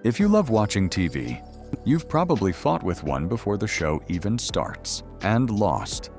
If you love watching TV, you've probably fought with one before the show even starts and lost.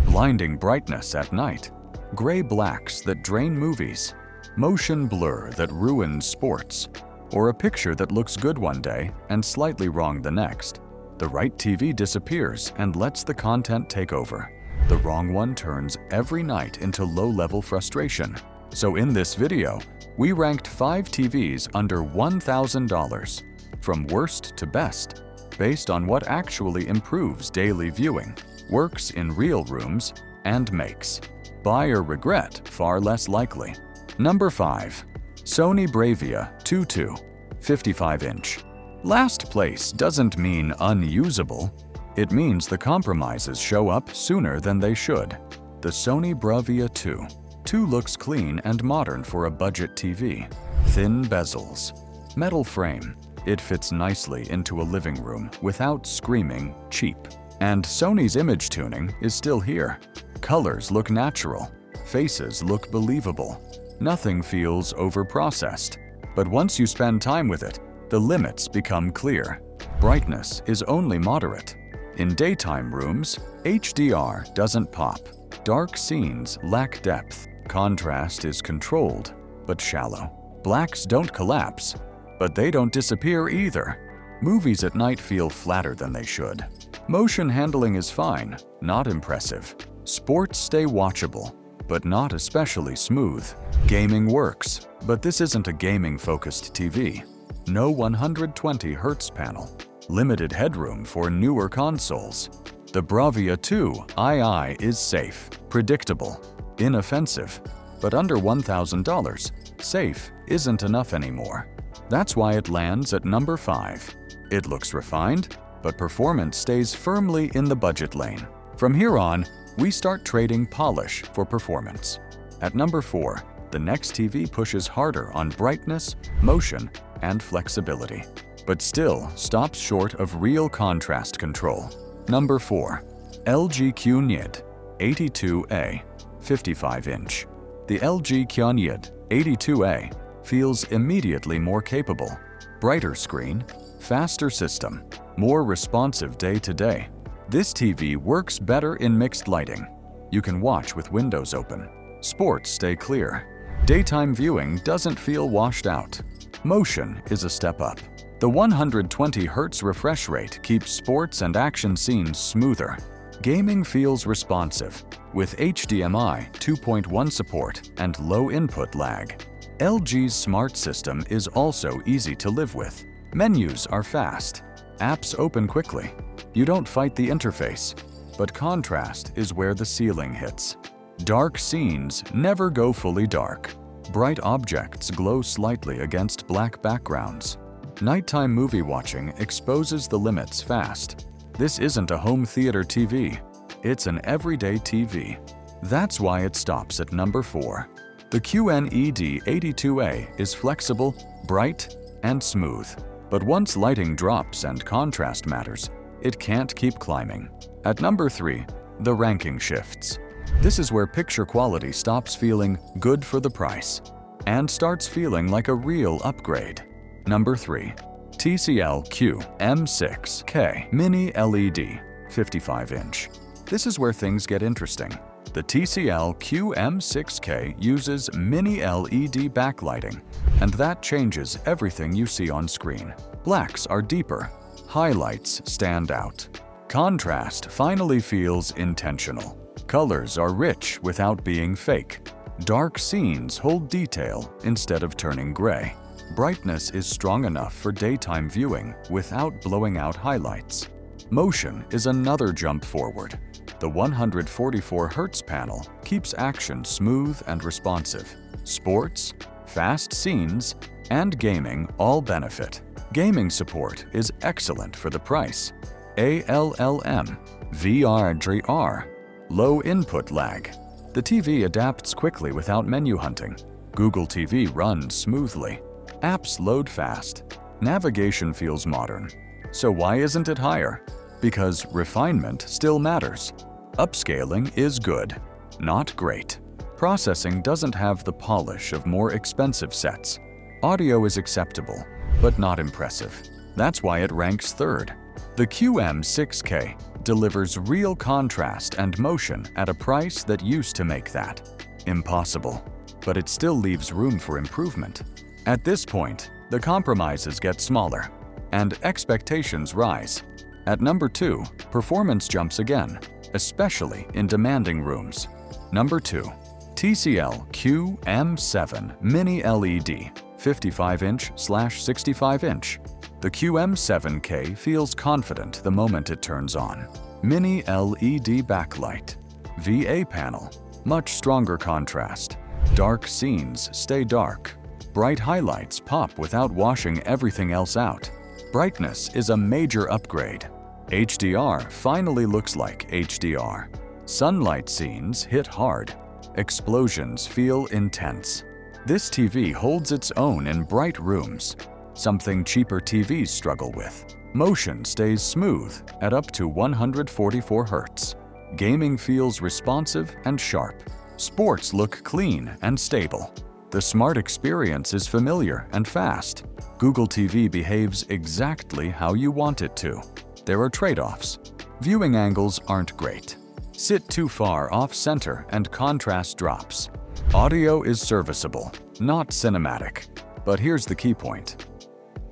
Blinding brightness at night, gray blacks that drain movies, motion blur that ruins sports, or a picture that looks good one day and slightly wrong the next. The right TV disappears and lets the content take over. The wrong one turns every night into low-level frustration. So in this video, we ranked 5 TVs under $1,000, from worst to best, based on what actually improves daily viewing, works in real rooms, and makes buy or regret far less likely. Number 5. Sony Bravia 22 55-inch. Last place doesn't mean unusable. It means the compromises show up sooner than they should. The Sony Bravia 2 looks clean and modern for a budget TV. Thin bezels, metal frame. It fits nicely into a living room without screaming cheap. And Sony's image tuning is still here. Colors look natural. Faces look believable. Nothing feels overprocessed. But once you spend time with it, the limits become clear. Brightness is only moderate. In daytime rooms, HDR doesn't pop. Dark scenes lack depth. Contrast is controlled, but shallow. Blacks don't collapse, but they don't disappear either. Movies at night feel flatter than they should. Motion handling is fine, not impressive. Sports stay watchable, but not especially smooth. Gaming works, but this isn't a gaming-focused TV. No 120 Hz panel. Limited headroom for newer consoles. The Bravia 2 II is safe, predictable, inoffensive, but under $1,000, safe isn't enough anymore. That's why it lands at number 5. It looks refined, but performance stays firmly in the budget lane. From here on, we start trading polish for performance. At number 4, the next TV pushes harder on brightness, motion, and flexibility, but still stops short of real contrast control. Number 4. LG QNID 82A 55-inch. The LG QNID 82A feels immediately more capable. Brighter screen, faster system, more responsive day-to-day. This TV works better in mixed lighting. You can watch with windows open. Sports stay clear. Daytime viewing doesn't feel washed out. Motion is a step up. The 120 Hz refresh rate keeps sports and action scenes smoother. Gaming feels responsive, with HDMI 2.1 support and low input lag. LG's smart system is also easy to live with. Menus are fast. Apps open quickly. You don't fight the interface, but contrast is where the ceiling hits. Dark scenes never go fully dark. Bright objects glow slightly against black backgrounds. Nighttime movie watching exposes the limits fast. This isn't a home theater TV. It's an everyday TV. That's why it stops at number 4. The QNED 82A is flexible, bright, and smooth. But once lighting drops and contrast matters, it can't keep climbing. At number 3, the ranking shifts. This is where picture quality stops feeling good for the price and starts feeling like a real upgrade. Number 3. TCL QM6K Mini LED 55-inch. This is where things get interesting. The TCL QM6K uses Mini LED backlighting, and that changes everything you see on screen. Blacks are deeper. Highlights stand out. Contrast finally feels intentional. Colors are rich without being fake. Dark scenes hold detail instead of turning gray. Brightness is strong enough for daytime viewing without blowing out highlights. Motion is another jump forward. The 144 Hz panel keeps action smooth and responsive. Sports, fast scenes, and gaming all benefit. Gaming support is excellent for the price. ALLM, VR, low input lag. The TV adapts quickly without menu hunting. Google TV runs smoothly. Apps load fast. Navigation feels modern. So why isn't it higher? Because refinement still matters. Upscaling is good, not great. Processing doesn't have the polish of more expensive sets. Audio is acceptable. but not impressive. That's why it ranks third. The QM6K delivers real contrast and motion at a price that used to make that impossible, but it still leaves room for improvement. At this point, the compromises get smaller, and expectations rise. At number 2, performance jumps again, especially in demanding rooms. Number 2. TCL QM7 Mini LED 55-inch/65-inch. The QM7K feels confident the moment it turns on. Mini LED backlight, VA panel, much stronger contrast. Dark scenes stay dark. Bright highlights pop without washing everything else out. Brightness is a major upgrade. HDR finally looks like HDR. Sunlight scenes hit hard. Explosions feel intense. This TV holds its own in bright rooms, something cheaper TVs struggle with. Motion stays smooth at up to 144 Hz. Gaming feels responsive and sharp. Sports look clean and stable. The smart experience is familiar and fast. Google TV behaves exactly how you want it to. There are trade-offs. Viewing angles aren't great. Sit too far off-center and contrast drops. Audio is serviceable, not cinematic. But here's the key point.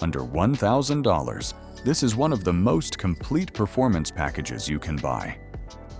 Under $1,000, this is one of the most complete performance packages you can buy.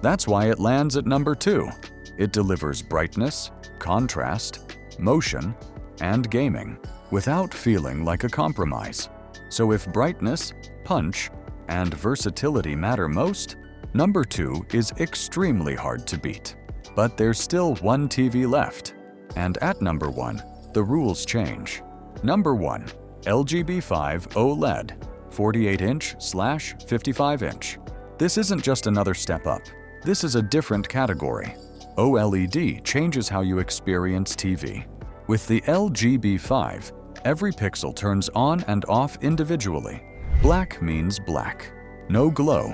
That's why it lands at number 2. It delivers brightness, contrast, motion, and gaming without feeling like a compromise. So if brightness, punch, and versatility matter most, number 2 is extremely hard to beat. But there's still one TV left. And at number 1, the rules change. Number 1. LG B5 OLED 48-inch/55-inch. This isn't just another step up. This is a different category. OLED changes how you experience TV. With the LG B5, every pixel turns on and off individually. Black means black. No glow,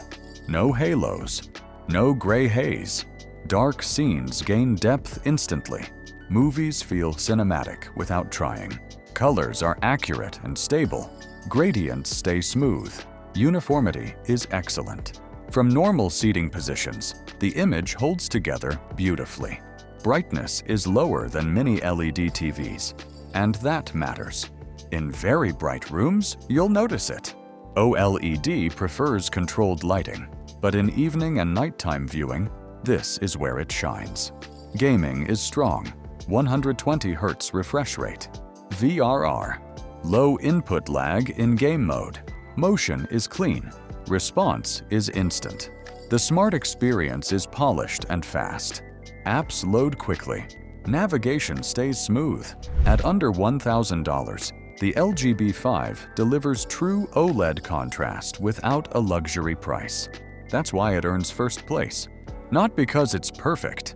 no halos, no gray haze. Dark scenes gain depth instantly. Movies feel cinematic without trying. Colors are accurate and stable. Gradients stay smooth. Uniformity is excellent. From normal seating positions, the image holds together beautifully. Brightness is lower than mini LED TVs, and that matters. In very bright rooms, you'll notice it. OLED prefers controlled lighting, but in evening and nighttime viewing, this is where it shines. Gaming is strong, 120 Hz refresh rate. VRR, low input lag in game mode. Motion is clean. Response is instant. The smart experience is polished and fast. Apps load quickly. Navigation stays smooth. At under $1,000, the LG B5 delivers true OLED contrast without a luxury price. That's why it earns first place. Not because it's perfect,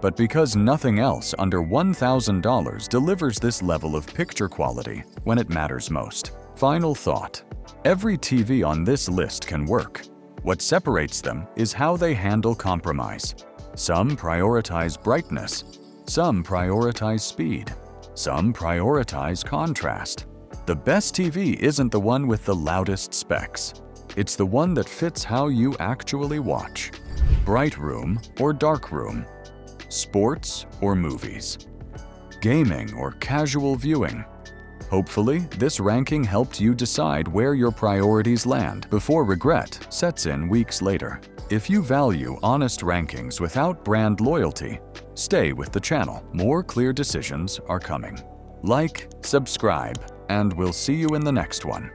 but because nothing else under $1,000 delivers this level of picture quality when it matters most. Final thought. Every TV on this list can work. What separates them is how they handle compromise. Some prioritize brightness, some prioritize speed, some prioritize contrast. The best TV isn't the one with the loudest specs. It's the one that fits how you actually watch. Bright room or dark room. Sports or movies. Gaming or casual viewing. Hopefully, this ranking helped you decide where your priorities land before regret sets in weeks later. If you value honest rankings without brand loyalty, stay with the channel. More clear decisions are coming. Like, subscribe, and we'll see you in the next one.